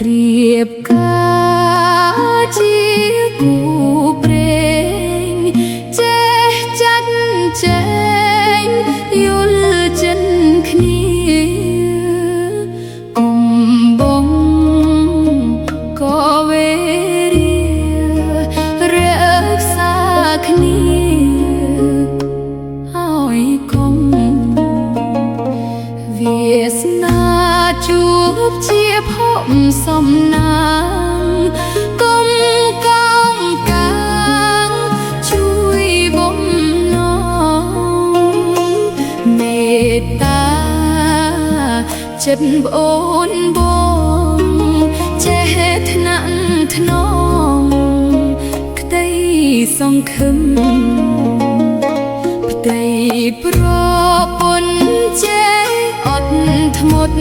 រៀបការជាគូព្រេងចេះចាត់ចែងយល់ចិនគ្នាកុំបងក៏វេរារក្សាគ្នាហើយកុំវាសនាជួបជាភពសំណាងកុំកោងកាងជួយបំណងមេត្តាចិត្តប្អូនបងចេះថ្នាក់ថ្នមក្តីសង្ឃឹមផ្ទៃប្រពន្ធចេះអត់ធ្មត់